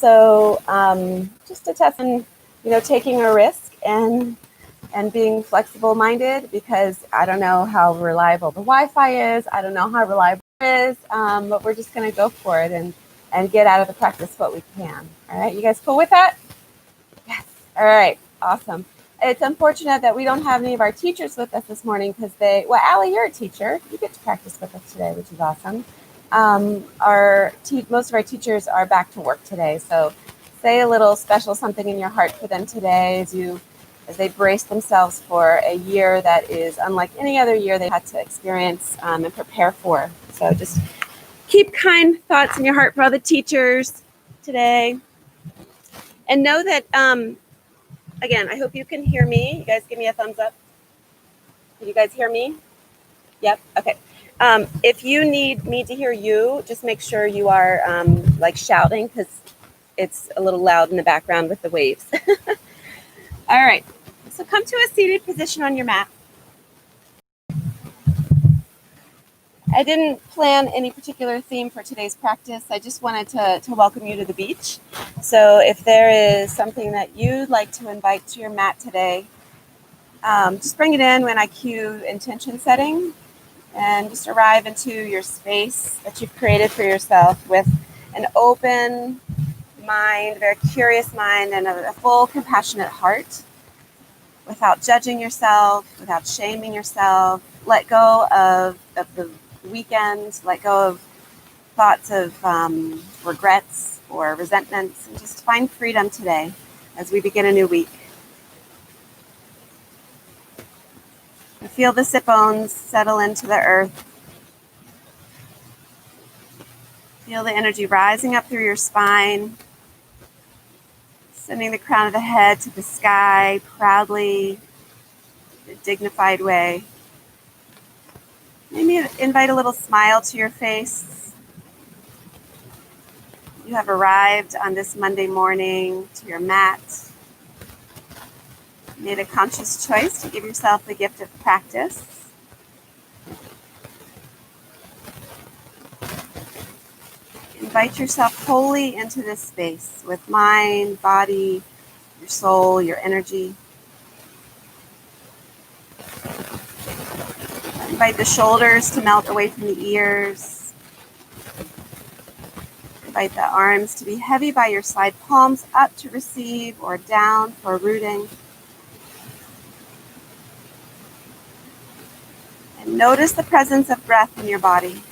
So just a test on, taking a risk and being flexible-minded, because I don't know how reliable the Wi-Fi is. I don't know how reliable it is, but we're just going to go for it and get out of the practice what we can. All right, you guys cool with that? Yes. All right, awesome. It's unfortunate that we don't have any of our teachers with us this morning because Allie, you're a teacher. You get to practice with us today, which is awesome. Most of our teachers are back to work today, so say a little special something in your heart for them today as they brace themselves for a year that is unlike any other year they had to experience and prepare for. So just keep kind thoughts in your heart for all the teachers today. And know that, again, I hope you can hear me. You guys give me a thumbs up. Can you guys hear me? Yep. Okay. If you need me to hear you, just make sure you are shouting, because it's a little loud in the background with the waves. All right. So come to a seated position on your mat. I didn't plan any particular theme for today's practice. I just wanted to welcome you to the beach. So if there is something that you'd like to invite to your mat today, just bring it in when I cue intention setting, and just arrive into your space that you've created for yourself with an open mind, very curious mind, and a full compassionate heart, without judging yourself, without shaming yourself. Let go of the weekend, let go of thoughts of regrets or resentments, and just find freedom today as we begin a new week. And feel the sit bones settle into the earth. Feel the energy rising up through your spine, sending the crown of the head to the sky proudly, in a dignified way. Maybe invite a little smile to your face. You have arrived on this Monday morning to your mat. You made a conscious choice to give yourself the gift of practice. Invite yourself wholly into this space with mind, body, your soul, your energy. Invite the shoulders to melt away from the ears. Invite the arms to be heavy by your side palms, up to receive or down for rooting. And notice the presence of breath in your body.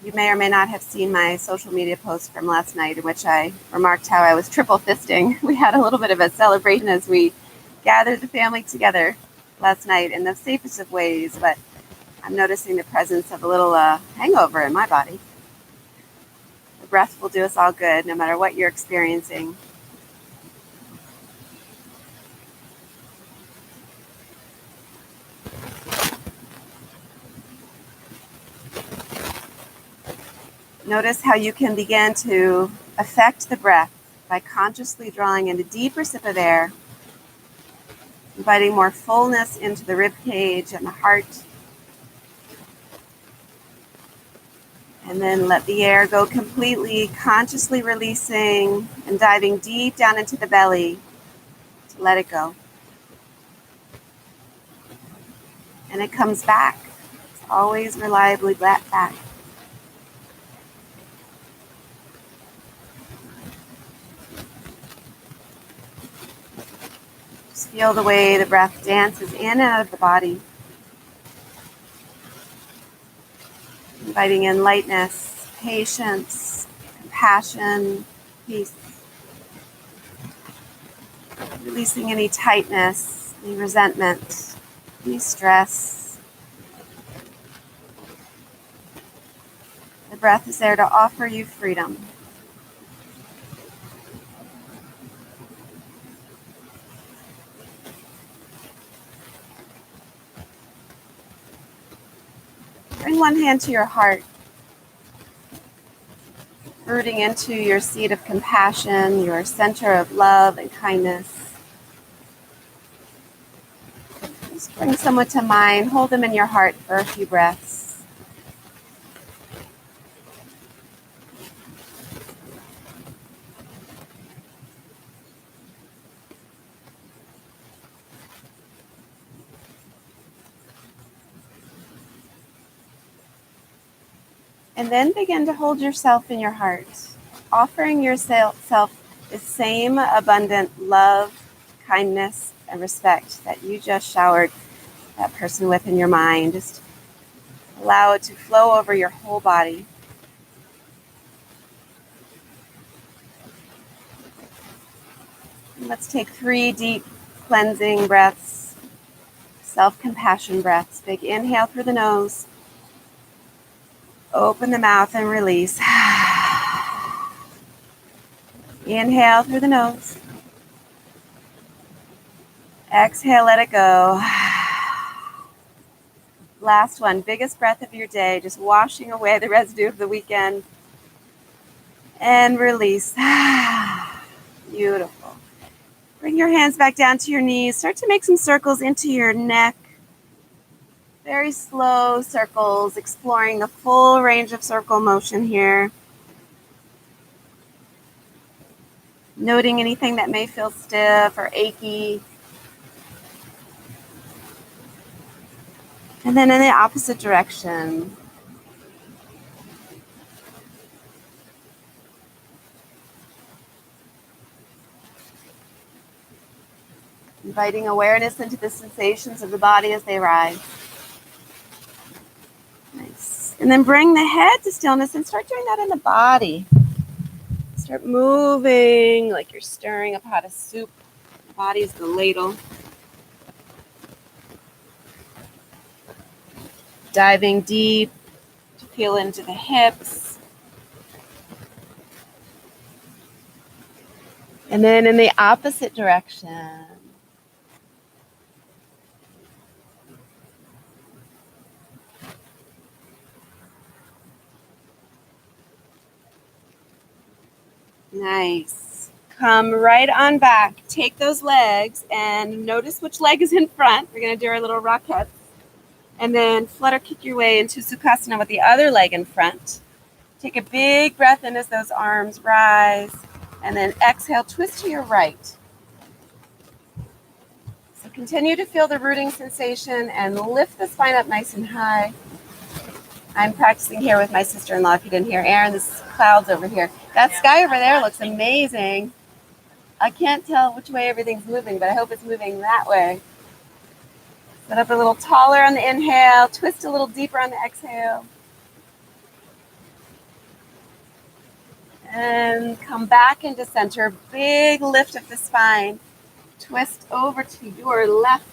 You may or may not have seen my social media post from last night, in which I remarked how I was triple fisting. We had a little bit of a celebration as we gathered the family together last night in the safest of ways, but I'm noticing the presence of a little hangover in my body. The breath will do us all good, no matter what you're experiencing. Notice how you can begin to affect the breath by consciously drawing in a deeper sip of air, inviting more fullness into the rib cage and the heart. And then let the air go completely, consciously releasing and diving deep down into the belly to let it go. And it comes back. It's always reliably back. Just feel the way the breath dances in and out of the body. Inviting in lightness, patience, compassion, peace. Releasing any tightness, any resentment, any stress. The breath is there to offer you freedom. Bring one hand to your heart. rooting into your seat of compassion, your center of love and kindness. Just bring someone to mind. Hold them in your heart for a few breaths. And then begin to hold yourself in your heart, offering yourself the same abundant love, kindness, and respect that you just showered that person with in your mind. Just allow it to flow over your whole body. And let's take 3 deep cleansing breaths, self-compassion breaths. Big inhale through the nose. Open the mouth and release. Inhale through the nose. Exhale, let it go. Last one, biggest breath of your day, just washing away the residue of the weekend. And release. Beautiful. Bring your hands back down to your knees. Start to make some circles into your neck. Very slow circles, exploring the full range of circle motion here. Noting anything that may feel stiff or achy. And then in the opposite direction. Inviting awareness into the sensations of the body as they rise. Nice. And then bring the head to stillness and start doing that in the body. Start moving like you're stirring a pot of soup. The body is the ladle. Diving deep to feel into the hips. And then in the opposite direction. Nice. Come right on back. Take those legs and notice which leg is in front. We're going to do our little rockets. And then flutter kick your way into Sukhasana with the other leg in front. Take a big breath in as those arms rise. And then exhale, twist to your right. So continue to feel the rooting sensation and lift the spine up nice and high. I'm practicing here with my sister-in-law. If you didn't hear Erin, this clouds over here. That sky over there looks amazing. I can't tell which way everything's moving, but I hope it's moving that way. Sit up a little taller on the inhale, twist a little deeper on the exhale. And come back into center. Big lift of the spine. Twist over to your left.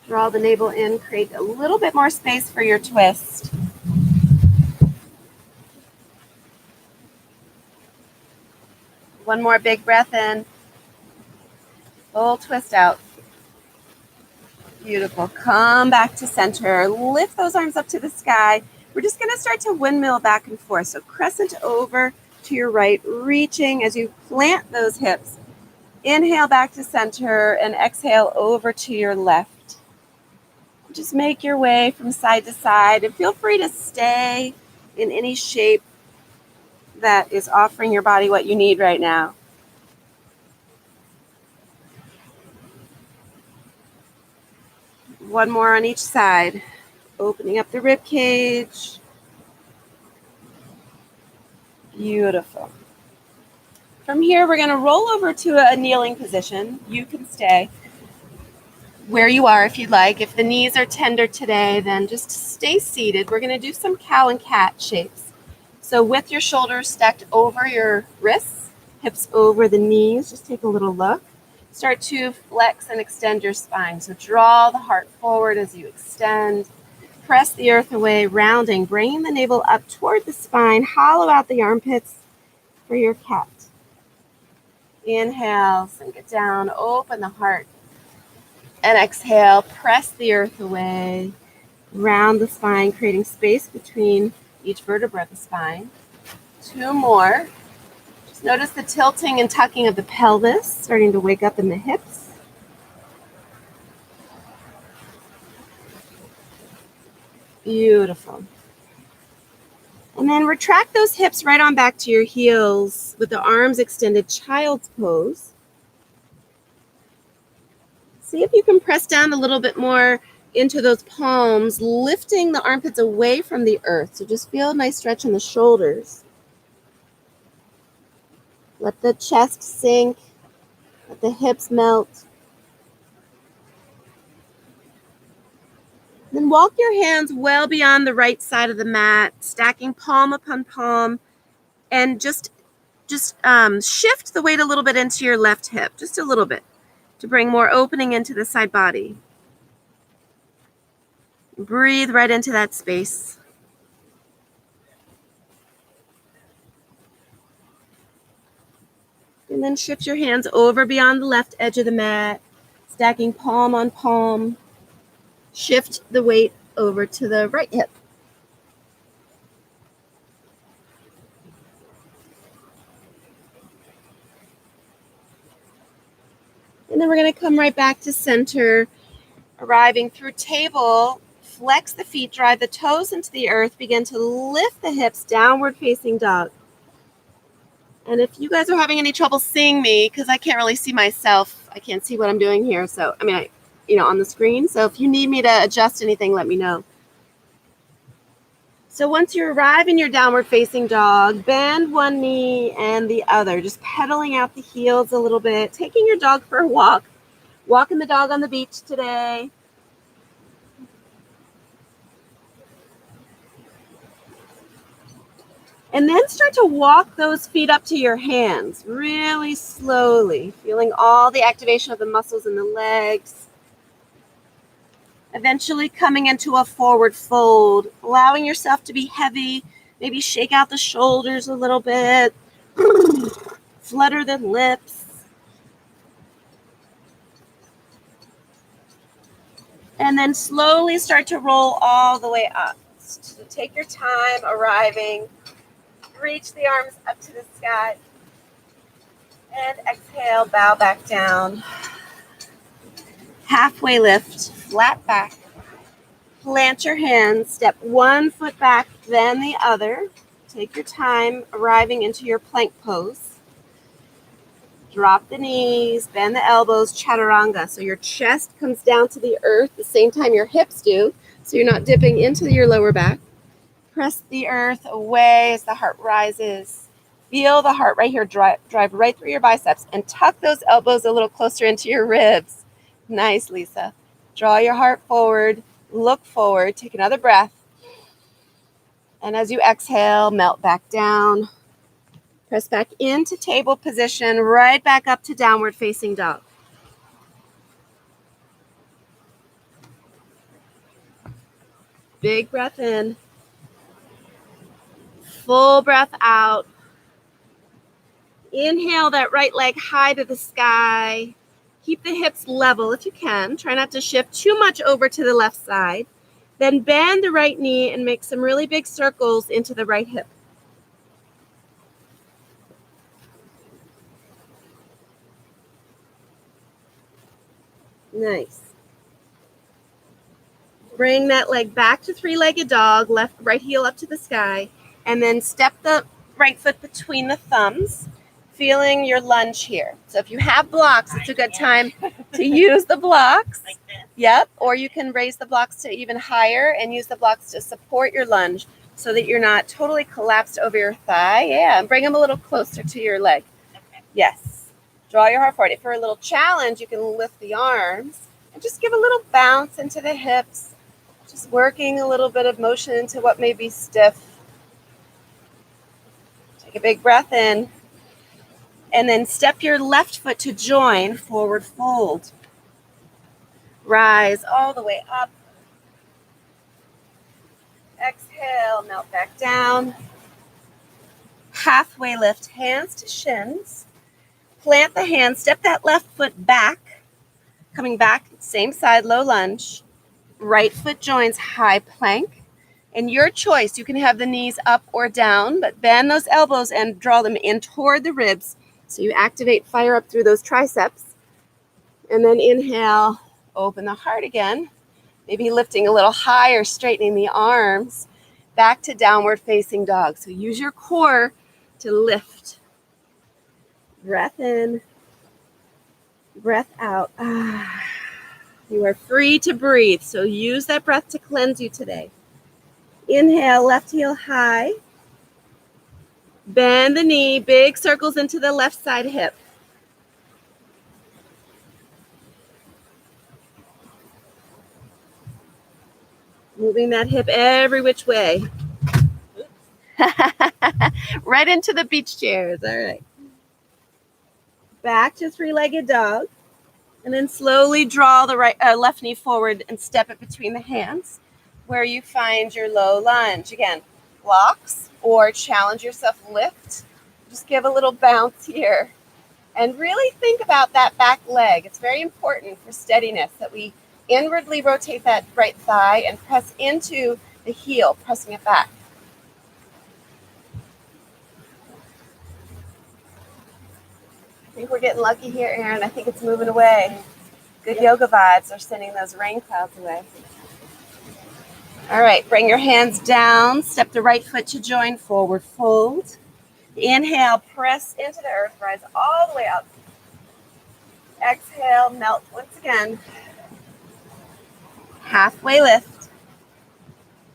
Draw the navel in, create a little bit more space for your twist. One more big breath in. Full twist out. Beautiful. Come back to center. Lift those arms up to the sky. We're just going to start to windmill back and forth. So crescent over to your right, reaching as you plant those hips. Inhale back to center and exhale over to your left. Just make your way from side to side and feel free to stay in any shape that is offering your body what you need right now. One more on each side. Opening up the rib cage. Beautiful. From here, we're going to roll over to a kneeling position. You can stay where you are if you'd like. If the knees are tender today, then just stay seated. We're going to do some cow and cat shapes. So with your shoulders stacked over your wrists, hips over the knees, just take a little look. Start to flex and extend your spine. So draw the heart forward as you extend. Press the earth away, rounding, bringing the navel up toward the spine. Hollow out the armpits for your cat. Inhale, sink it down, open the heart. And exhale, press the earth away. Round the spine, creating space between each vertebra of the spine. 2 more. Just notice the tilting and tucking of the pelvis, starting to wake up in the hips. Beautiful. And then retract those hips right on back to your heels with the arms extended, child's pose. See if you can press down a little bit more into those palms, lifting the armpits away from the earth. So just feel a nice stretch in the shoulders. Let the chest sink, let the hips melt. Then walk your hands well beyond the right side of the mat, stacking palm upon palm, and just shift the weight a little bit into your left hip, just a little bit, to bring more opening into the side body. Breathe right into that space. And then shift your hands over beyond the left edge of the mat, stacking palm on palm. Shift the weight over to the right hip. And then we're going to come right back to center, arriving through table. Flex the feet, drive the toes into the earth, begin to lift the hips, downward facing dog. And if you guys are having any trouble seeing me, because I can't really see myself, I can't see what I'm doing here. So, on the screen. So if you need me to adjust anything, let me know. So once you arrive in your downward facing dog, bend one knee and the other, just pedaling out the heels a little bit, taking your dog for a walk. Walking the dog on the beach today. And then start to walk those feet up to your hands, really slowly, feeling all the activation of the muscles in the legs. Eventually coming into a forward fold, allowing yourself to be heavy, maybe shake out the shoulders a little bit, flutter the lips. And then slowly start to roll all the way up. So take your time arriving. Reach the arms up to the sky. And exhale, bow back down. Halfway lift, flat back. Plant your hands, step one foot back, then the other. Take your time arriving into your plank pose. Drop the knees, bend the elbows, chaturanga. So your chest comes down to the earth the same time your hips do. So you're not dipping into your lower back. Press the earth away as the heart rises. Feel the heart right here drive right through your biceps and tuck those elbows a little closer into your ribs. Nice, Lisa. Draw your heart forward. Look forward. Take another breath. And as you exhale, melt back down. Press back into table position, right back up to downward facing dog. Big breath in. Full breath out. Inhale that right leg high to the sky. Keep the hips level if you can. Try not to shift too much over to the left side. Then bend the right knee and make some really big circles into the right hip. Nice. Bring that leg back to three-legged dog, right heel up to the sky, and then step the right foot between the thumbs, feeling your lunge here. So if you have blocks, it's a good time to use the blocks. Like this. Yep, or you can raise the blocks to even higher and use the blocks to support your lunge so that you're not totally collapsed over your thigh. Yeah, and bring them a little closer to your leg. Okay. Yes. Draw your heart forward. For a little challenge, you can lift the arms and just give a little bounce into the hips. Just working a little bit of motion into what may be stiff. Take a big breath in. And then step your left foot to join, forward fold. Rise all the way up. Exhale, melt back down. Halfway lift, hands to shins. Plant the hands, step that left foot back. Coming back, same side, low lunge. right foot joins high plank. And your choice, you can have the knees up or down, but bend those elbows and draw them in toward the ribs. So you activate fire up through those triceps. And then inhale, open the heart again. Maybe lifting a little higher, straightening the arms. Back to downward facing dog. So use your core to lift. Breath in, breath out. You are free to breathe, so use that breath to cleanse you today. Inhale, left heel high. Bend the knee, big circles into the left side hip. Moving that hip every which way. Right into the beach chairs. All right. Back to three-legged dog. And then slowly draw the left knee forward and step it between the hands where you find your low lunge. Again, blocks or challenge yourself, lift. Just give a little bounce here. And really think about that back leg. It's very important for steadiness that we inwardly rotate that right thigh and press into the heel, pressing it back. I think we're getting lucky here, Erin. I think it's moving away. Good yoga vibes are sending those rain clouds away. All right, bring your hands down. Step the right foot to join, forward fold. Inhale, press into the earth, rise all the way up. Exhale, melt once again. Halfway lift.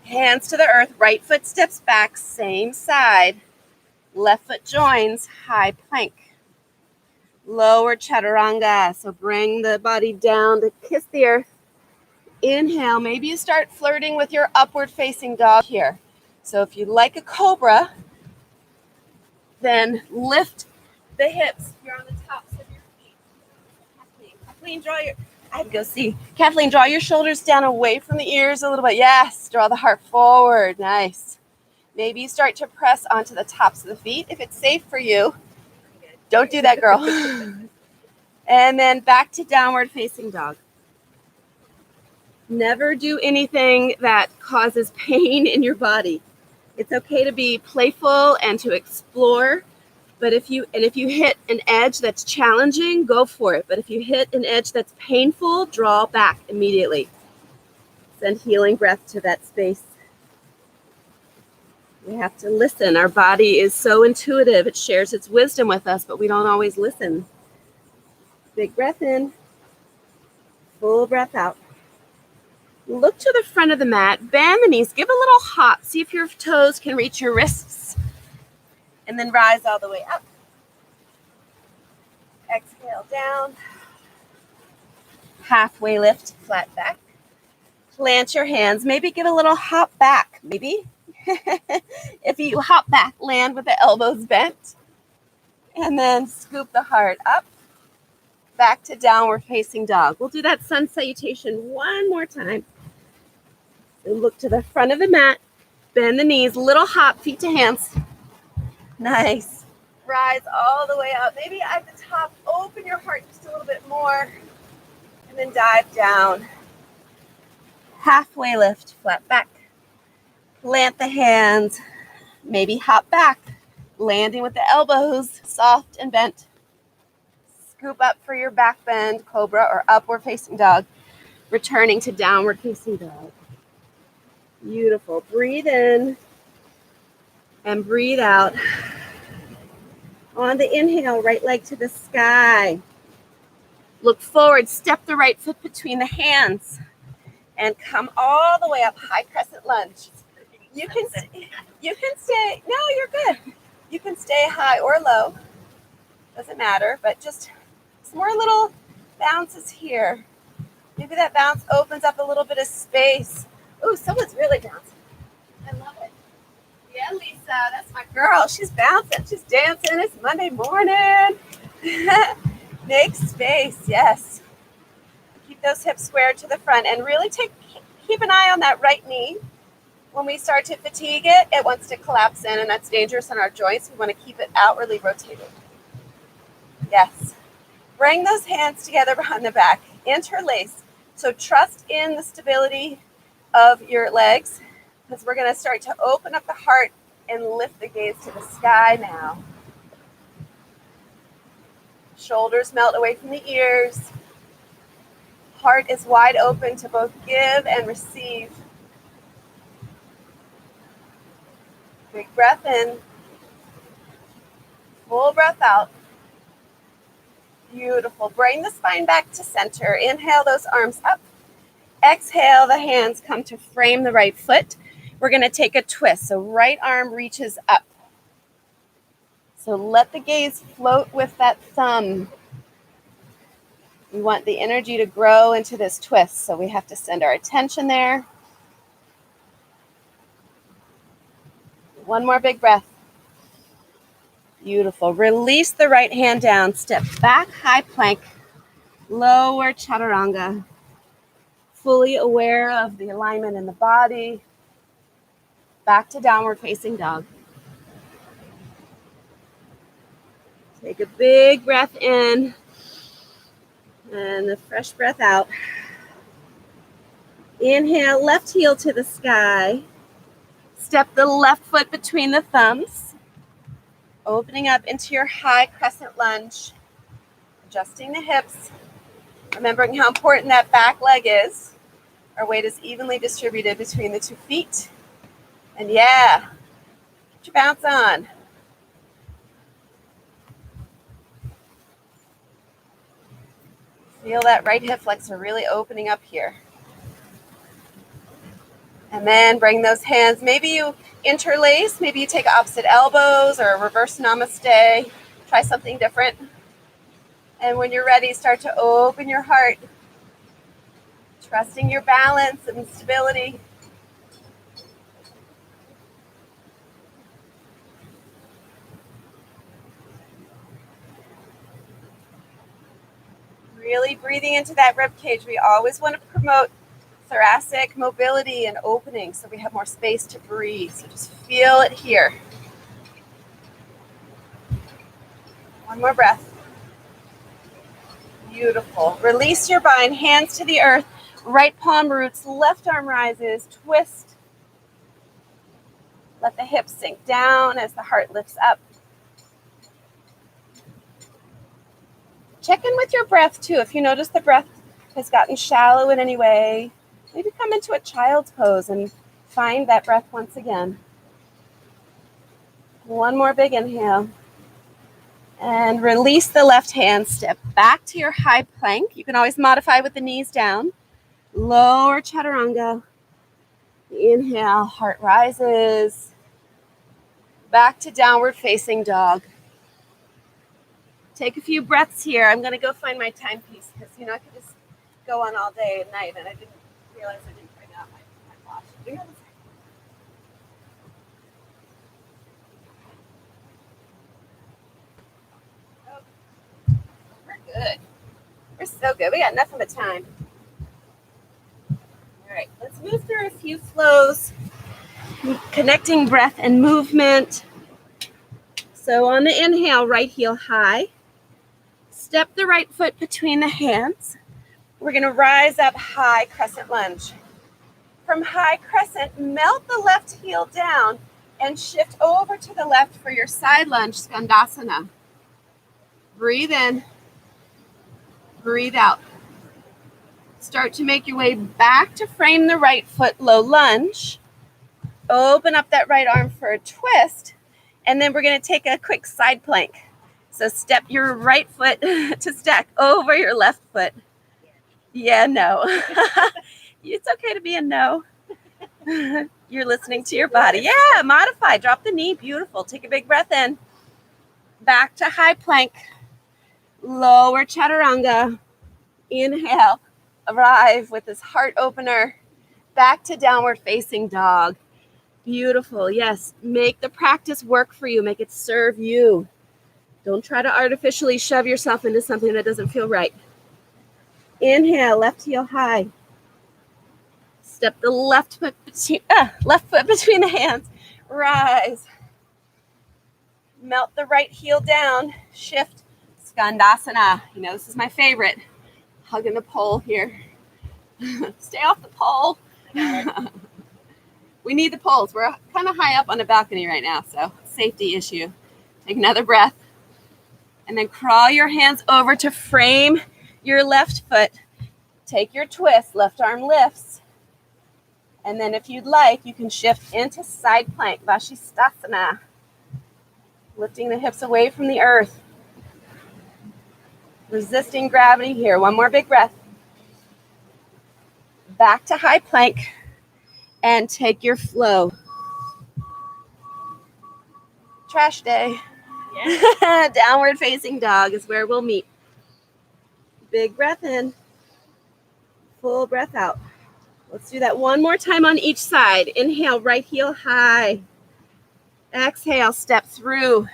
Hands to the earth, right foot steps back, same side. Left foot joins, high plank. Lower chaturanga, so bring the body down to kiss the earth. Inhale, maybe you start flirting with your upward facing dog here. So if you like a cobra, then lift the hips. You're on the tops of your feet. Kathleen, Kathleen, draw your shoulders down away from the ears a little bit. Yes, draw the heart forward. Nice. Maybe you start to press onto the tops of the feet. If it's safe for you, don't do that, girl. And then back to downward facing dog. Never do anything that causes pain in your body. It's okay to be playful and to explore, but if you hit an edge that's challenging, go for it. But if you hit an edge that's painful, draw back immediately. Send healing breath to that space. We have to listen. Our body is so intuitive. It shares its wisdom with us, but we don't always listen. Big breath in, full breath out. Look to the front of the mat, bend the knees, give a little hop. See if your toes can reach your wrists. And then rise all the way up. Exhale down. Halfway lift, flat back. Plant your hands, maybe give a little hop back, maybe. If you hop back, land with the elbows bent. And then scoop the heart up. Back to downward facing dog. We'll do that sun salutation one more time. So look to the front of the mat. Bend the knees, little hop, feet to hands. Nice. Rise all the way up. Maybe at the top, open your heart just a little bit more. And then dive down. Halfway lift, flat back. Plant the hands. Maybe hop back. Landing with the elbows soft and bent. Scoop up for your back bend, cobra, or upward facing dog. Returning to downward facing dog. Beautiful. Breathe in and breathe out. On the inhale, right leg to the sky. Look forward, step the right foot between the hands and come all the way up, high crescent lunge. You can stay, no, you're good. You can stay high or low, doesn't matter, but just some more little bounces here. Maybe that bounce opens up a little bit of space. Ooh, someone's really bouncing. I love it. Yeah, Lisa, that's my girl. She's bouncing, she's dancing. It's Monday morning. Make space, yes. Keep those hips squared to the front and really keep an eye on that right knee. When we start to fatigue it, it wants to collapse in, and that's dangerous on our joints. We want to keep it outwardly rotated. Yes. Bring those hands together behind the back. Interlace. So trust in the stability of your legs, because we're going to start to open up the heart and lift the gaze to the sky now. Shoulders melt away from the ears. Heart is wide open to both give and receive. Big breath in. Full breath out. Beautiful. Bring the spine back to center. Inhale those arms up. Exhale, the hands come to frame the right foot. We're going to take a twist. So right arm reaches up. So let the gaze float with that thumb. We want the energy to grow into this twist, so we have to send our attention there. One more big breath. Beautiful. Release the right hand down. Step back, high plank. Lower chaturanga. Fully aware of the alignment in the body. Back to downward facing dog. Take a big breath in and a fresh breath out. Inhale, left heel to the sky. Step the left foot between the thumbs. Opening up into your high crescent lunge. Adjusting the hips. Remembering how important that back leg is. Our weight is evenly distributed between the 2 feet. And yeah, get your bounce on. Feel that right hip flexor really opening up here. And then bring those hands. Maybe you interlace. Maybe you take opposite elbows or a reverse namaste. Try something different. And when you're ready, start to open your heart. Trusting your balance and stability. Really breathing into that rib cage. We always want to promote thoracic mobility and opening so we have more space to breathe. So just feel it here. One more breath. Beautiful. Release your bind, hands to the earth, right palm roots, left arm rises, twist. Let the hips sink down as the heart lifts up. Check in with your breath too. If you notice the breath has gotten shallow in any way, maybe come into a child's pose and find that breath once again. One more big inhale. And release the left hand. Step back to your high plank. You can always modify with the knees down. Lower chaturanga. Inhale, heart rises. Back to downward facing dog. Take a few breaths here. I'm going to go find my timepiece because, I could just go on all day and night, and I didn't realize I didn't bring out my watch. We're good. We're so good. We got nothing but time. All right, let's move through a few flows, connecting breath and movement. So on the inhale, right heel high. Step the right foot between the hands. We're going to rise up high crescent lunge. From high crescent, melt the left heel down and shift over to the left for your side lunge, skandasana. Breathe in, breathe out. Start to make your way back to frame the right foot, low lunge. Open up that right arm for a twist, and then we're going to take a quick side plank. So step your right foot to stack over your left foot. Yeah, no. It's okay to be a no. You're listening to your body. Yeah, modify. Drop the knee. Beautiful. Take a big breath in. Back to high plank. Lower chaturanga. Inhale. Arrive with this heart opener. Back to downward facing dog. Beautiful. Yes. Make the practice work for you. Make it serve you. Don't try to artificially shove yourself into something that doesn't feel right. Inhale, left heel high. Step the left foot between the hands. Rise. Melt the right heel down. Shift. Skandasana. This is my favorite. Hugging the pole here. Stay off the pole. We need the poles. We're kind of high up on a balcony right now, so safety issue. Take another breath. And then crawl your hands over to frame your left foot. Take your twist, left arm lifts. And then if you'd like, you can shift into side plank, Vashisthasana. Lifting the hips away from the earth. Resisting gravity here. One more big breath. Back to high plank. And take your flow. Trash day. Yeah. Downward facing dog is where we'll meet. Big breath in. Full breath out. Let's do that one more time on each side. Inhale, right heel high. Exhale, step through.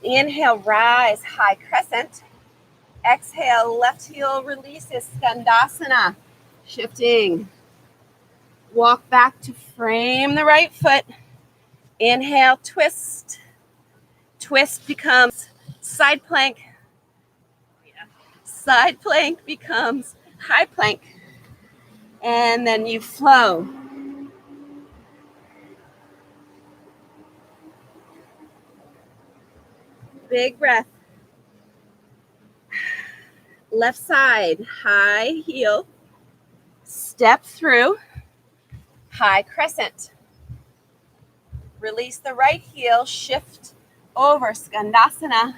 Inhale, rise, high crescent. Exhale, left heel releases, Skandasana. Shifting. Walk back to frame the right foot. Inhale, twist. Twist becomes side plank. Side plank becomes high plank. And then you flow. Big breath. Left side, high heel. Step through. High crescent. Release the right heel. Shift over Skandasana.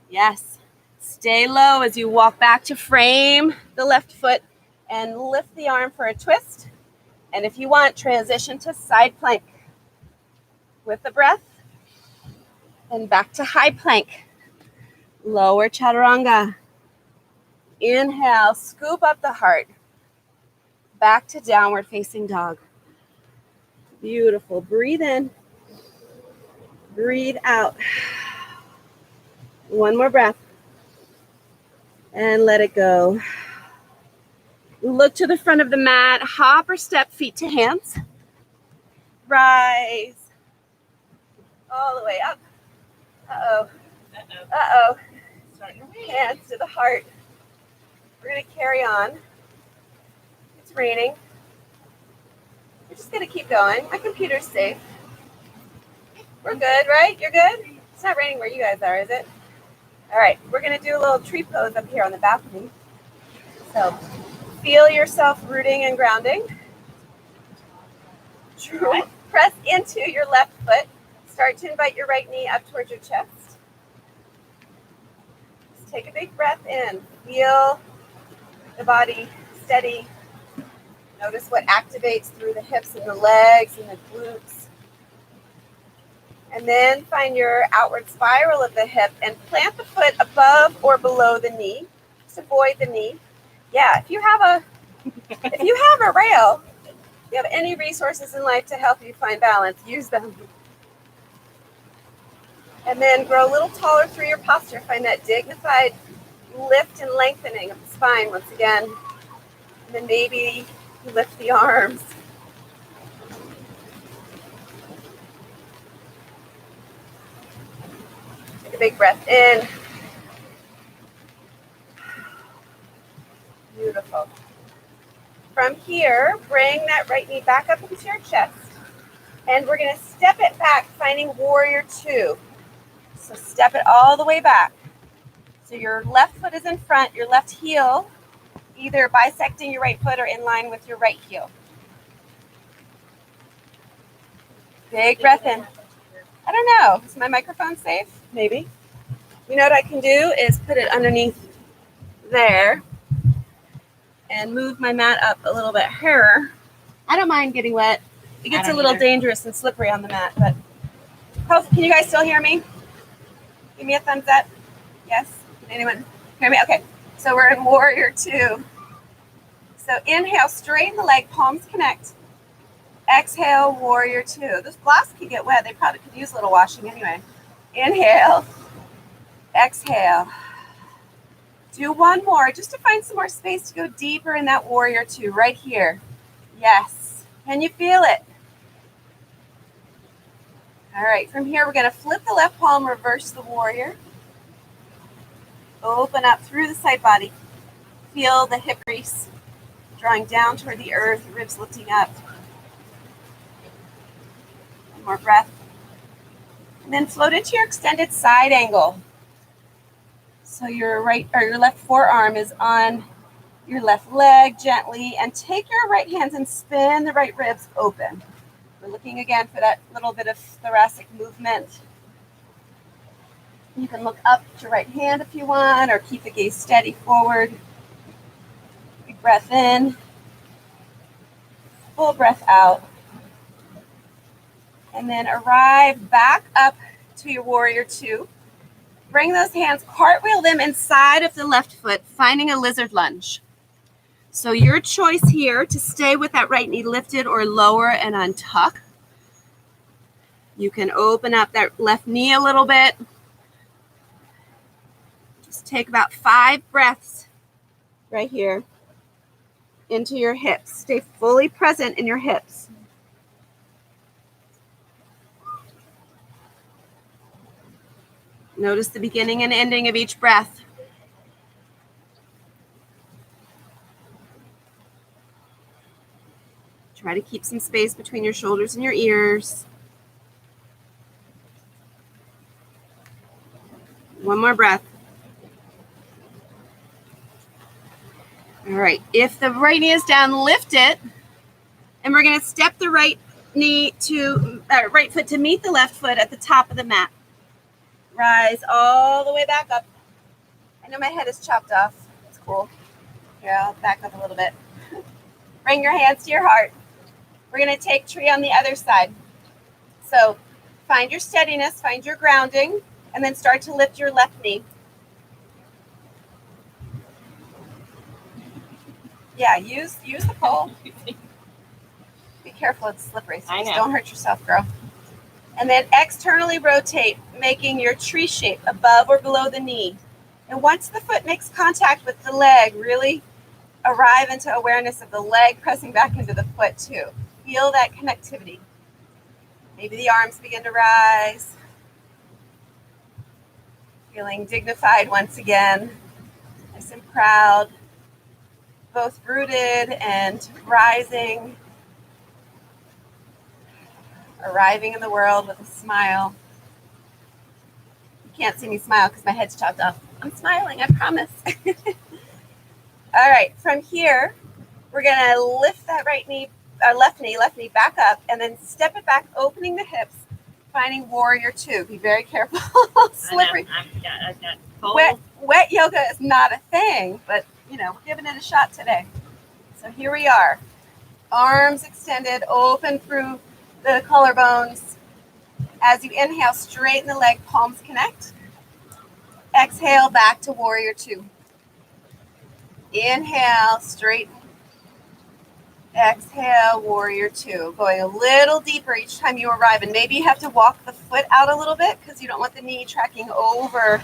Yes. Stay low as you walk back to frame the left foot and lift the arm for a twist. And if you want, transition to side plank with the breath. And back to high plank. Lower chaturanga. Inhale, scoop up the heart. Back to downward facing dog. Beautiful. Breathe in. Breathe out. One more breath. And let it go. Look to the front of the mat. Hop or step, feet to hands. Rise. All the way up. Uh-oh. Uh-oh. Hands to the heart. We're going to carry on. It's raining. We're just going to keep going. My computer's safe. We're good, right? You're good? It's not raining where you guys are, is it? All right. We're going to do a little tree pose up here on the balcony. So feel yourself rooting and grounding. Press into your left foot. Start to invite your right knee up towards your chest. Just take a big breath in. Feel the body steady. Notice what activates through the hips and the legs and the glutes. And then find your outward spiral of the hip and plant the foot above or below the knee. Just avoid the knee. Yeah, if you have a rail, if you have any resources in life to help you find balance, use them. And then grow a little taller through your posture. Find that dignified lift and lengthening of the spine once again. And then maybe lift the arms. Take a big breath in. Beautiful. From here, bring that right knee back up into your chest. And we're going to step it back, finding warrior two. So step it all the way back. So your left foot is in front, your left heel either bisecting your right foot or in line with your right heel. Big breath in. I don't know. Is my microphone safe? Maybe. You know what I can do is put it underneath there and move my mat up a little bit higher. I don't mind getting wet. It gets a little dangerous and slippery on the mat, but can you guys still hear me? Give me a thumbs up. Yes? Can anyone hear me? Okay. So we're in warrior two. So inhale, straighten the leg, palms connect. Exhale, warrior two. This glass could get wet. They probably could use a little washing anyway. Inhale. Exhale. Do one more just to find some more space to go deeper in that warrior two right here. Yes. Can you feel it? All right. From here, we're going to flip the left palm, reverse the warrior. Open up through the side body. Feel the hip crease. drawing down toward the earth, ribs lifting up. One more breath. And then float into your extended side angle. So your right or your left forearm is on your left leg gently, and take your right hands and spin the right ribs open. We're looking again for that little bit of thoracic movement. You can look up to your right hand if you want, or keep the gaze steady forward. Big breath in, full breath out. And then arrive back up to your warrior two. Bring those hands, cartwheel them inside of the left foot, finding a lizard lunge. So your choice here to stay with that right knee lifted or lower and untuck. You can open up that left knee a little bit. Just take about 5 breaths right here into your hips. Stay fully present in your hips. Notice the beginning and ending of each breath. Try to keep some space between your shoulders and your ears. One more breath. All right, if the right knee is down, lift it. And we're going to step the right foot to meet the left foot at the top of the mat. Rise all the way back up. I know my head is chopped off. It's cool. Here, I'll back up a little bit. Bring your hands to your heart. We're going to take tree on the other side. So find your steadiness, find your grounding, and then start to lift your left knee. Yeah, use the pole. Be careful, it's slippery, so just don't hurt yourself, girl. And then externally rotate, making your tree shape above or below the knee. And once the foot makes contact with the leg, really arrive into awareness of the leg pressing back into the foot too. Feel that connectivity. Maybe the arms begin to rise. Feeling dignified once again. Nice and proud. Both rooted and rising. Arriving in the world with a smile. You can't see me smile because my head's chopped off. I'm smiling, I promise. All right, from here, we're gonna lift that left knee back up, and then step it back, opening the hips, finding warrior two. Be very careful. Slippery. I've got cold. Wet yoga is not a thing, but we're giving it a shot today. So here we are. Arms extended, open through the collarbones. As you inhale, straighten the leg, palms connect. Exhale, back to warrior two. Inhale, straighten. Exhale, warrior two. Going a little deeper each time you arrive. And maybe you have to walk the foot out a little bit because you don't want the knee tracking over,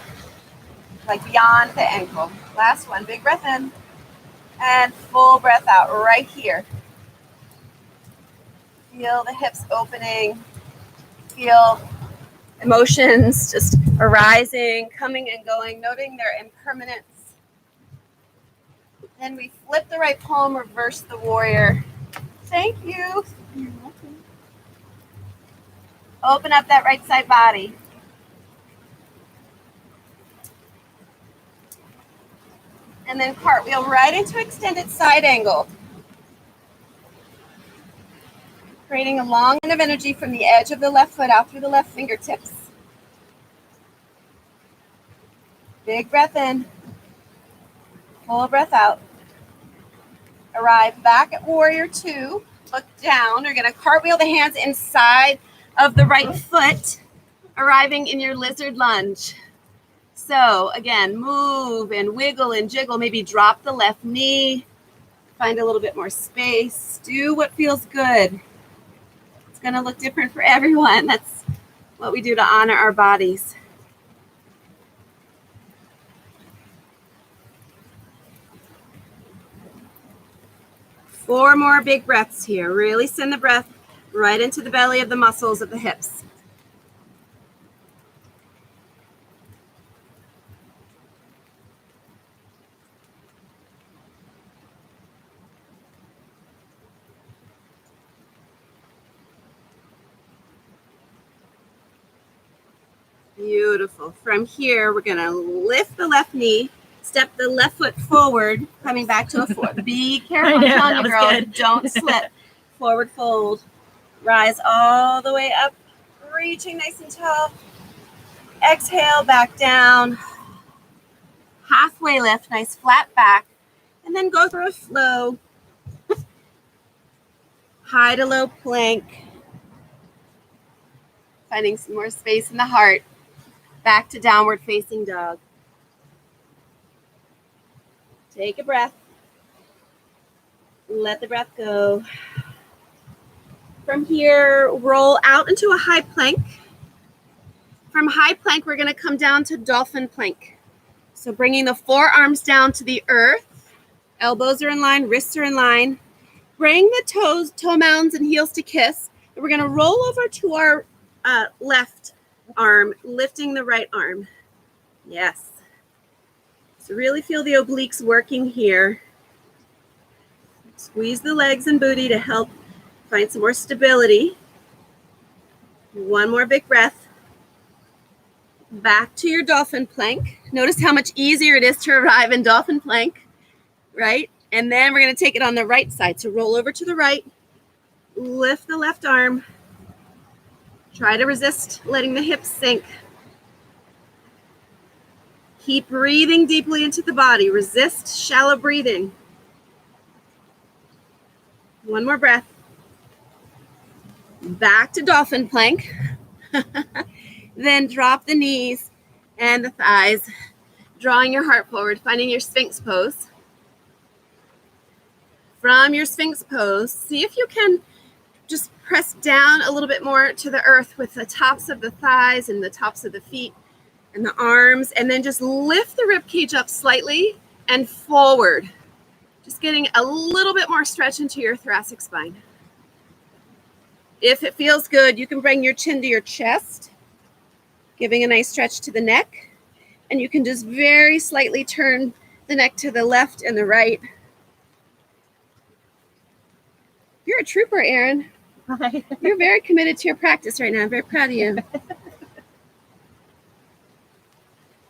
like beyond the ankle. Last one, big breath in. And full breath out right here. Feel the hips opening. Feel emotions just arising, coming and going, noting their impermanence. Then we flip the right palm, reverse the warrior. Thank you. You're welcome. Open up that right side body. And then cartwheel right into extended side angle. Creating a long line of energy from the edge of the left foot out through the left fingertips. Big breath in. Full breath out. Arrive back at warrior two. Look down. You're going to cartwheel the hands inside of the right foot, arriving in your lizard lunge. So again, move and wiggle and jiggle. Maybe drop the left knee. Find a little bit more space. Do what feels good. It's going to look different for everyone. That's what we do to honor our bodies. Four more big breaths here. Really send the breath right into the belly of the muscles of the hips. Beautiful. From here, we're going to lift the left knee, step the left foot forward, coming back to a forward. Be careful, I'm telling you, girl. Good. Don't slip. Forward fold. Rise all the way up, reaching nice and tall. Exhale, back down. Halfway lift, nice flat back. And then go through a flow. High to low plank. Finding some more space in the heart. Back to downward facing dog. Take a breath. Let the breath go. From here, roll out into a high plank. From high plank, we're going to come down to dolphin plank. So bringing the forearms down to the earth. Elbows are in line, wrists are in line. Bring the toes, toe mounds and heels to kiss. And we're going to roll over to our left arm, lifting the right arm. Yes. So really feel the obliques working here. Squeeze the legs and booty to help find some more stability. One more big breath. Back to your dolphin plank. Notice how much easier it is to arrive in dolphin plank, right? And then we're going to take it on the right side. So roll over to the right, lift the left arm. Try to resist letting the hips sink. Keep breathing deeply into the body. Resist shallow breathing. One more breath. Back to dolphin plank. Then drop the knees and the thighs, drawing your heart forward, finding your Sphinx pose. From your Sphinx pose, see if you can just press down a little bit more to the earth with the tops of the thighs and the tops of the feet and the arms, and then just lift the rib cage up slightly and forward. Just getting a little bit more stretch into your thoracic spine. If it feels good, you can bring your chin to your chest, giving a nice stretch to the neck, and you can just very slightly turn the neck to the left and the right. You're a trooper, Erin. Hi. You're very committed to your practice right now. I'm very proud of you.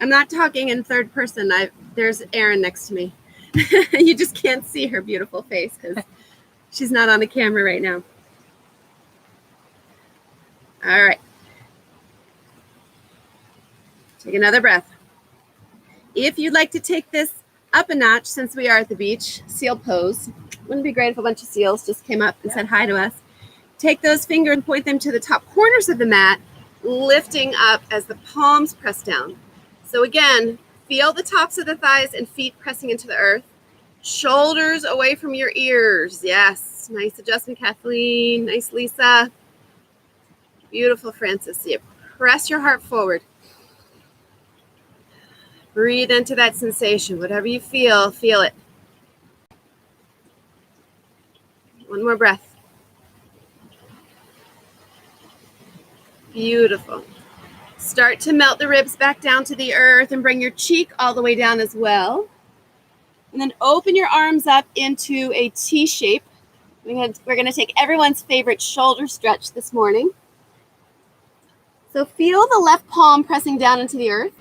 I'm not talking in third person. There's Erin next to me. You just can't see her beautiful face because she's not on the camera right now. All right. Take another breath. If you'd like to take this up a notch, since we are at the beach, seal pose. Wouldn't it be great if a bunch of seals just came up and said hi to us? Take those fingers and point them to the top corners of the mat, lifting up as the palms press down. So again, feel the tops of the thighs and feet pressing into the earth. Shoulders away from your ears. Yes, nice adjustment, Kathleen. Nice, Lisa. Beautiful, Francis. So you press your heart forward. Breathe into that sensation. Whatever you feel it. One more breath. Beautiful. Start to melt the ribs back down to the earth and bring your cheek all the way down as well. And then open your arms up into a T shape. We're going to take everyone's favorite shoulder stretch this morning. So feel the left palm pressing down into the earth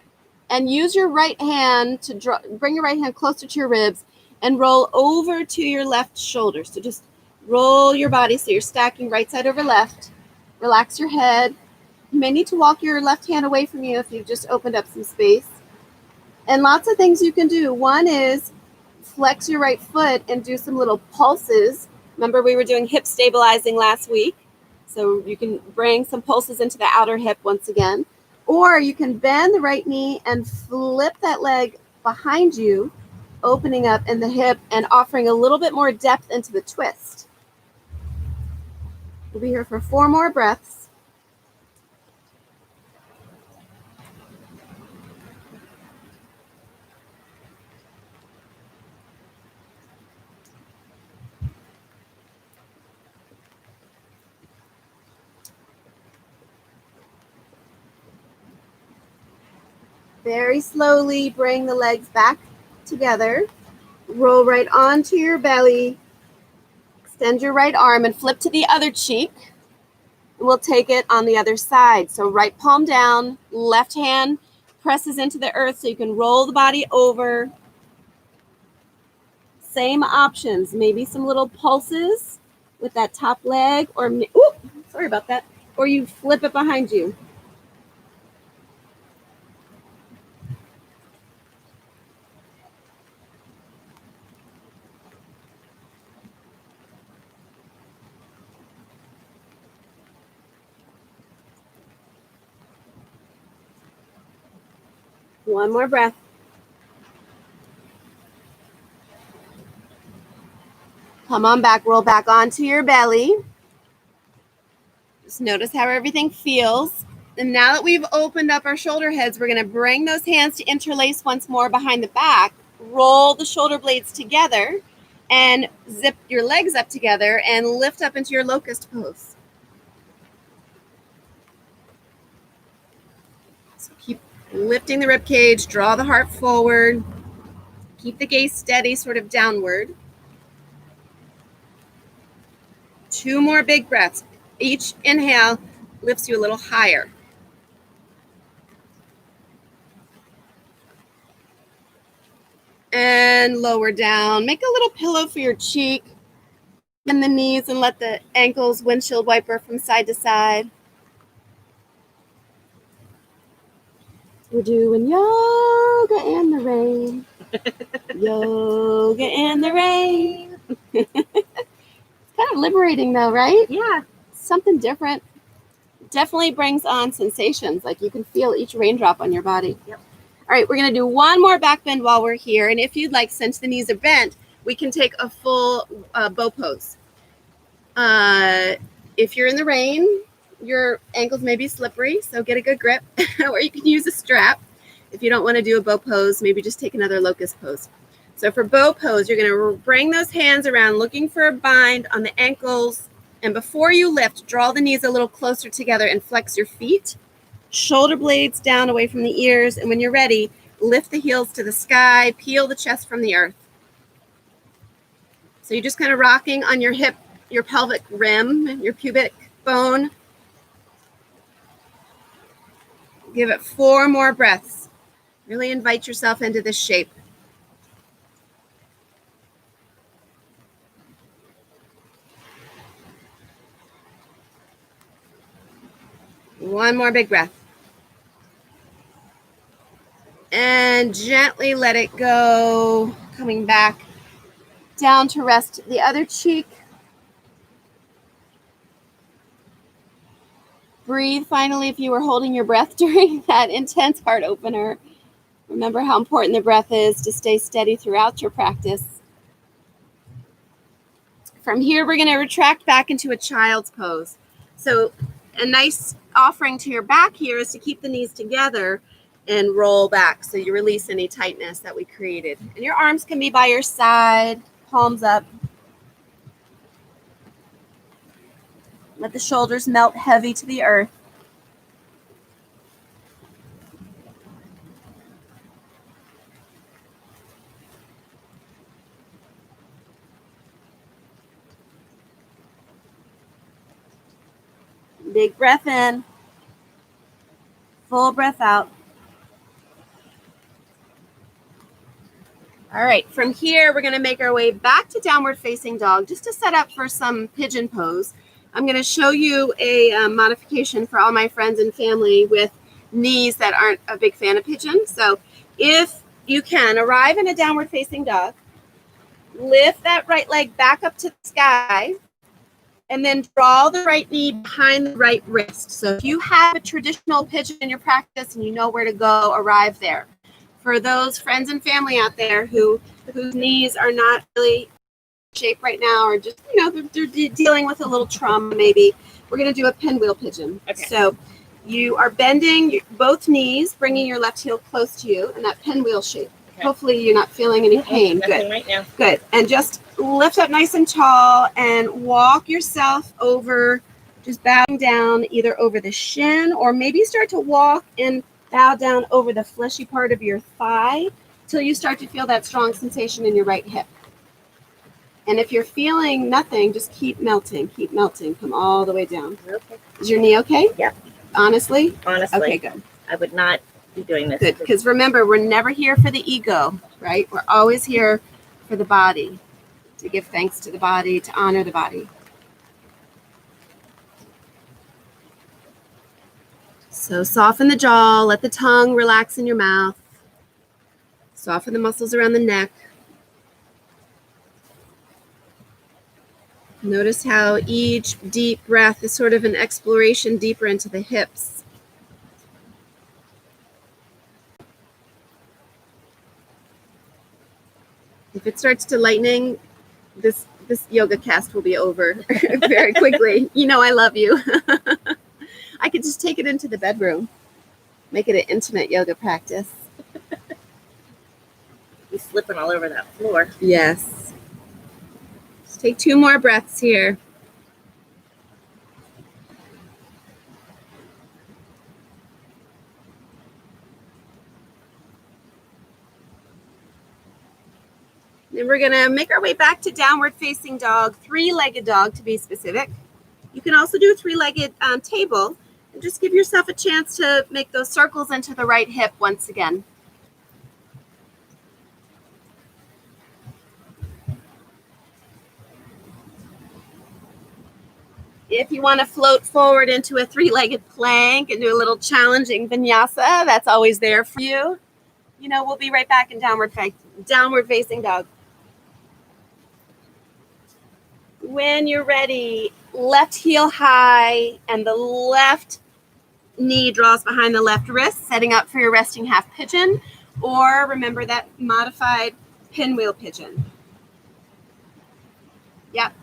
and use your right hand to bring your right hand closer to your ribs and roll over to your left shoulder. So just roll your body so you're stacking right side over left. Relax your head. You may need to walk your left hand away from you if you've just opened up some space. And lots of things you can do. One is flex your right foot and do some little pulses. Remember we were doing hip stabilizing last week. So you can bring some pulses into the outer hip once again. Or you can bend the right knee and flip that leg behind you, opening up in the hip and offering a little bit more depth into the twist. We'll be here for 4 more breaths. Very slowly bring the legs back together. Roll right onto your belly. Extend your right arm and flip to the other cheek. We'll take it on the other side. So right palm down, left hand presses into the earth so you can roll the body over. Same options, maybe some little pulses with that top leg, or sorry about that, or you flip it behind you. One more breath. Come on back, roll back onto your belly. Just notice how everything feels. And now that we've opened up our shoulder heads, we're going to bring those hands to interlace once more behind the back. Roll the shoulder blades together and zip your legs up together and lift up into your locust pose. So keep lifting the rib cage, draw the heart forward, keep the gaze steady, sort of downward. 2 more big breaths. Each inhale lifts you a little higher. And lower down. Make a little pillow for your cheek. Bend the knees and let the ankles windshield wiper from side to side. We're doing yoga in the rain. Yoga in the rain. It's kind of liberating though, right? Yeah. Something different. Definitely brings on sensations. Like you can feel each raindrop on your body. Yep. All right, we're going to do one more back bend while we're here. And if you'd like, since the knees are bent, we can take a full bow pose. If you're in the rain, your ankles may be slippery, so get a good grip. Or you can use a strap. If you don't want to do a bow pose, maybe just take another locust pose. So for bow pose, you're going to bring those hands around, looking for a bind on the ankles. And before you lift, draw the knees a little closer together and flex your feet. Shoulder blades down away from the ears. And when you're ready, lift the heels to the sky, peel the chest from the earth. So you're just kind of rocking on your hip, your pelvic rim, your pubic bone. Give it 4 more breaths. Really invite yourself into this shape. One more big breath. And gently let it go, coming back down to rest the other cheek. Breathe finally if you were holding your breath during that intense heart opener. Remember how important the breath is to stay steady throughout your practice. From here, we're going to retract back into a child's pose. So a nice offering to your back here is to keep the knees together and roll back so you release any tightness that we created. And your arms can be by your side, palms up. Let the shoulders melt heavy to the earth. Big breath in. Full breath out. All right, from here, we're going to make our way back to downward facing dog just to set up for some pigeon pose. I'm going to show you a modification for all my friends and family with knees that aren't a big fan of pigeon. So if you can, arrive in a downward facing dog, lift that right leg back up to the sky, and then draw the right knee behind the right wrist. So if you have a traditional pigeon in your practice and you know where to go, arrive there. For those friends and family out there whose knees are not really in shape right now, or just, they're dealing with a little trauma maybe, we're going to do a pinwheel pigeon. Okay. So you are bending both knees, bringing your left heel close to you in that pinwheel shape. Okay. Hopefully you're not feeling any pain. Nothing right now. Good. And just lift up nice and tall and walk yourself over, just bowing down either over the shin, or maybe start to walk and bow down over the fleshy part of your thigh till you start to feel that strong sensation in your right hip. And if you're feeling nothing, just keep melting, come all the way down. Okay. Is your knee okay? Yeah. Honestly? Honestly. Okay, good. I would not be doing this. Good, because remember, we're never here for the ego, right? We're always here for the body, to give thanks to the body, to honor the body. So soften the jaw, let the tongue relax in your mouth. Soften the muscles around the neck. Notice how each deep breath is sort of an exploration deeper into the hips. If it starts to lightening, this yoga cast will be over very quickly. You know I love you. I could just take it into the bedroom, make it an intimate yoga practice. Be slipping all over that floor. Yes. Just take 2 more breaths here. Then we're gonna make our way back to downward facing dog, 3-legged dog to be specific. You can also do a 3-legged table, and just give yourself a chance to make those circles into the right hip once again. If you want to float forward into a 3-legged plank and do a little challenging vinyasa, that's always there for you. You know, we'll be right back in downward facing dog. When you're ready, left heel high and the left knee draws behind the left wrist, setting up for your resting half pigeon, or remember that modified pinwheel pigeon. Yep.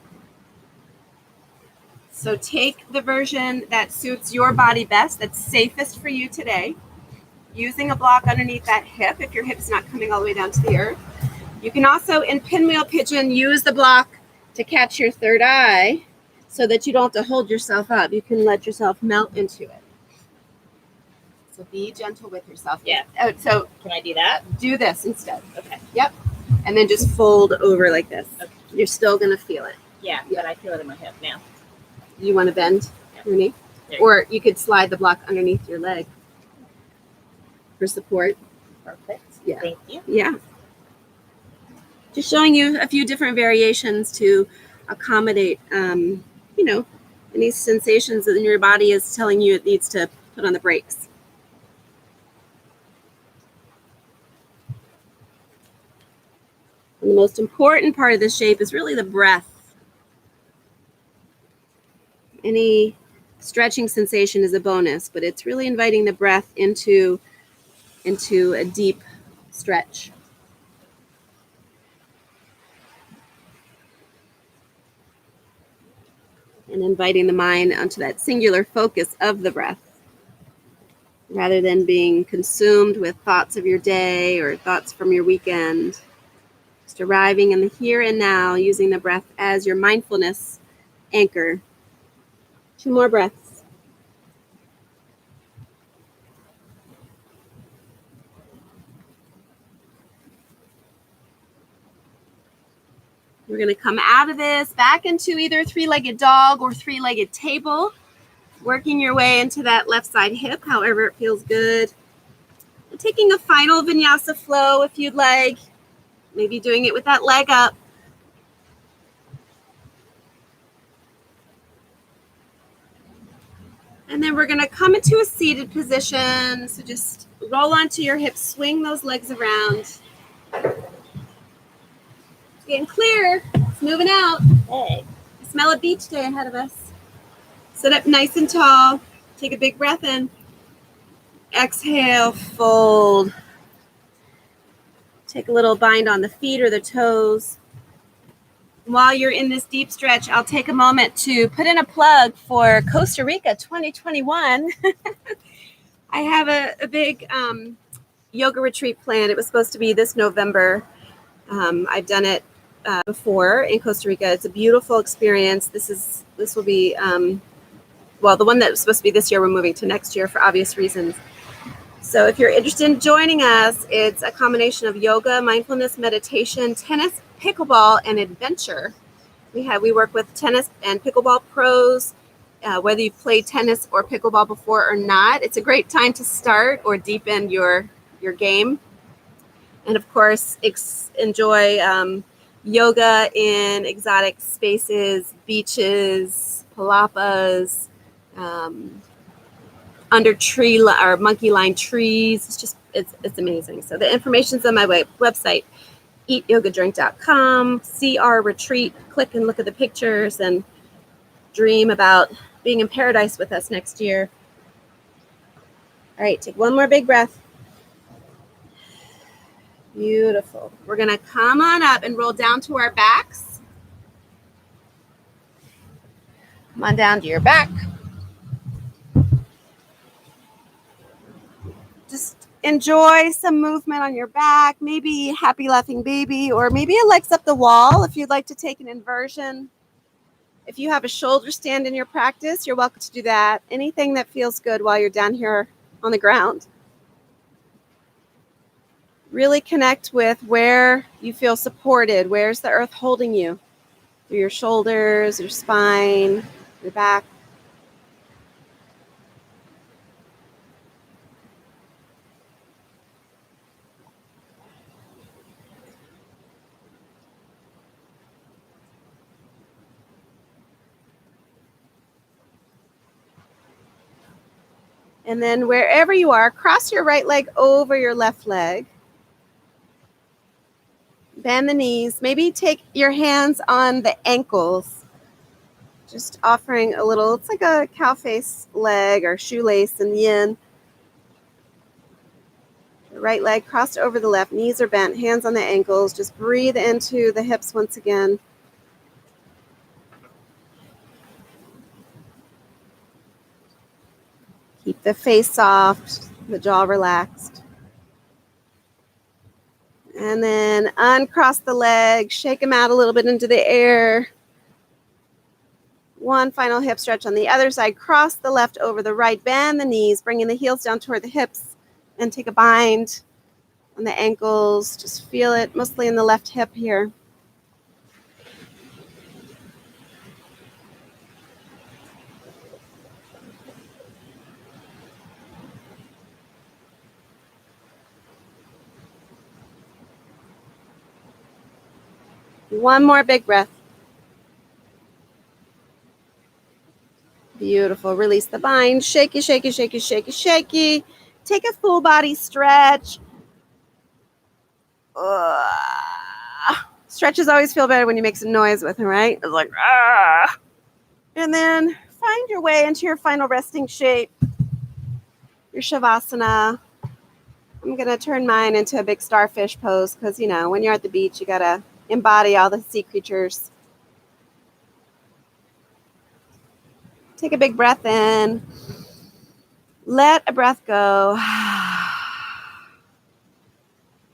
So take the version that suits your body best, that's safest for you today, using a block underneath that hip if your hip's not coming all the way down to the earth. You can also, in pinwheel pigeon, use the block to catch your third eye so that you don't have to hold yourself up. You can let yourself melt into it. So be gentle with yourself. Yeah. So can I do that? Do this instead. Okay. Yep. And then just fold over like this. Okay. You're still going to feel it. Yeah, but I feel it in my hip now. You want to bend your knee? Or you could slide the block underneath your leg for support. Perfect. Yeah. Thank you. Yeah. Just showing you a few different variations to accommodate, any sensations that your body is telling you it needs to put on the brakes. And the most important part of this shape is really the breath. Any stretching sensation is a bonus, but it's really inviting the breath into a deep stretch. And inviting the mind onto that singular focus of the breath, rather than being consumed with thoughts of your day or thoughts from your weekend. Just arriving in the here and now, using the breath as your mindfulness anchor. 2 more breaths. We're going to come out of this back into either 3-legged dog or 3-legged table, working your way into that left side hip, however it feels good. And taking a final vinyasa flow if you'd like, maybe doing it with that leg up. And then we're going to come into a seated position. So just roll onto your hips, swing those legs around. It's getting clear. It's moving out. Hey. I smell a beach day ahead of us. Sit up nice and tall. Take a big breath in. Exhale, fold. Take a little bind on the feet or the toes. While you're in this deep stretch, I'll take a moment to put in a plug for Costa Rica 2021. I have a big yoga retreat planned. It was supposed to be this November. I've done it before in Costa Rica. It's a beautiful experience. This will be, the one that was supposed to be this year, we're moving to next year for obvious reasons. So if you're interested in joining us, it's a combination of yoga, mindfulness, meditation, tennis, pickleball, and adventure. We work with tennis and pickleball pros. Whether you've played tennis or pickleball before or not, it's a great time to start or deepen your game. And of course, enjoy yoga in exotic spaces, beaches, palapas, under tree or monkey lined trees. It's amazing. So the information's on my website, eatyogadrink.com. See our retreat, click and look at the pictures and dream about being in paradise with us next year. All right, take one more big breath. Beautiful. We're going to come on up and roll down to our backs. Come on down to your back. Just enjoy some movement on your back, maybe happy laughing baby, or maybe a legs up the wall if you'd like to take an inversion. If you have a shoulder stand in your practice, you're welcome to do that. Anything that feels good while you're down here on the ground. Really connect with where you feel supported. Where's the earth holding you? Through your shoulders, your spine, your back. And then wherever you are, cross your right leg over your left leg. Bend the knees. Maybe take your hands on the ankles. Just offering a little, it's like a cow face leg or shoelace and yin. The right leg crossed over the left. Knees are bent, hands on the ankles. Just breathe into the hips once again. Keep the face soft, the jaw relaxed. And then uncross the legs, shake them out a little bit into the air. One final hip stretch on the other side. Cross the left over the right. Bend the knees, bringing the heels down toward the hips. And take a bind on the ankles. Just feel it mostly in the left hip here. One more big breath. Beautiful. Release the bind. Shaky, shaky, shaky, shaky, shaky. Take a full body stretch. Stretches always feel better when you make some noise with them, right? It's like, ah. And then find your way into your final resting shape, your Shavasana. I'm going to turn mine into a big starfish pose because, you know, when you're at the beach, you got to embody all the sea creatures. Take a big breath in. Let a breath go.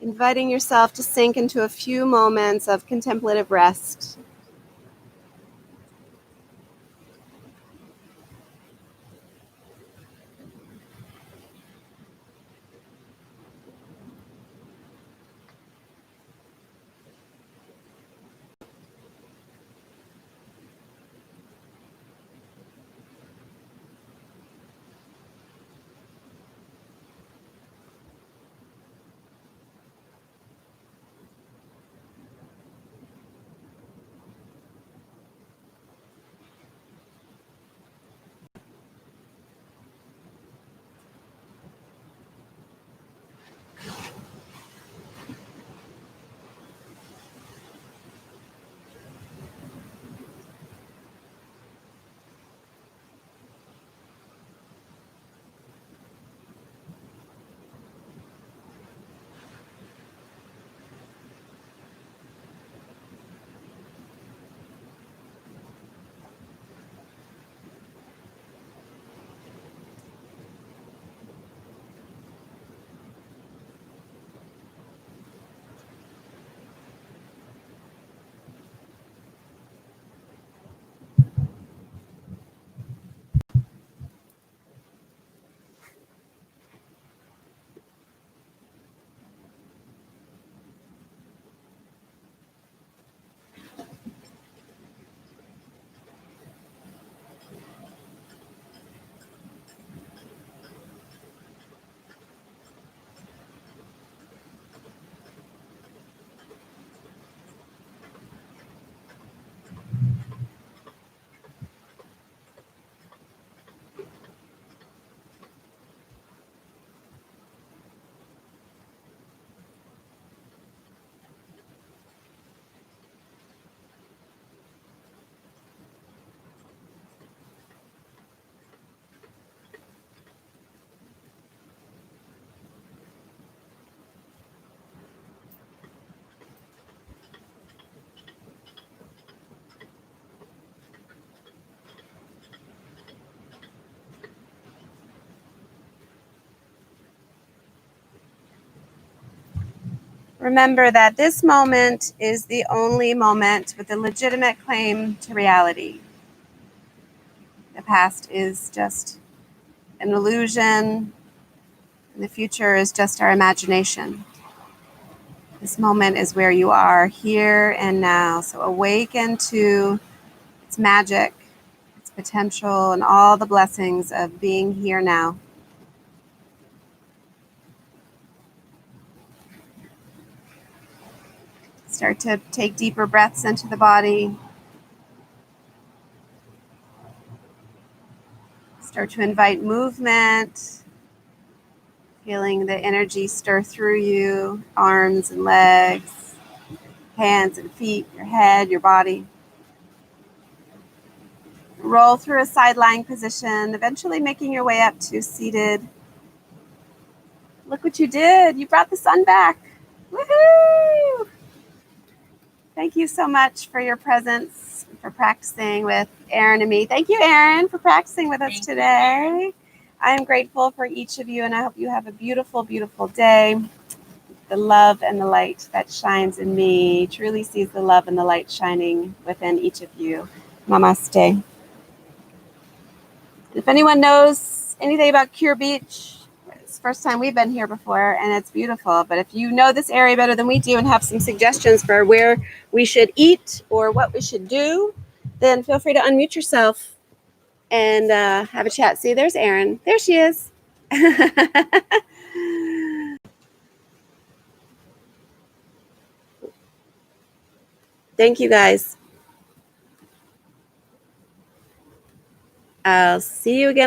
Inviting yourself to sink into a few moments of contemplative rest. Remember that this moment is the only moment with a legitimate claim to reality. The past is just an illusion, and the future is just our imagination. This moment is where you are, here and now. So awaken to its magic, its potential, and all the blessings of being here now. Start to take deeper breaths into the body. Start to invite movement, feeling the energy stir through you, arms and legs, hands and feet, your head, your body. Roll through a side lying position, eventually making your way up to seated. Look what you did. You brought the sun back. Woohoo! Thank you so much for your presence, for practicing with Erin and me. Thank you, Erin, for practicing with us today. I'm grateful for each of you, and I hope you have a beautiful, beautiful day. The love and the light that shines in me truly sees the love and the light shining within each of you. Namaste. If anyone knows anything about Cure Beach, it's the first time we've been here before, and it's beautiful. But if you know this area better than we do and have some suggestions for where we should eat or what we should do, then feel free to unmute yourself and have a chat. See, there's Erin. There she is. Thank you, guys. I'll see you again.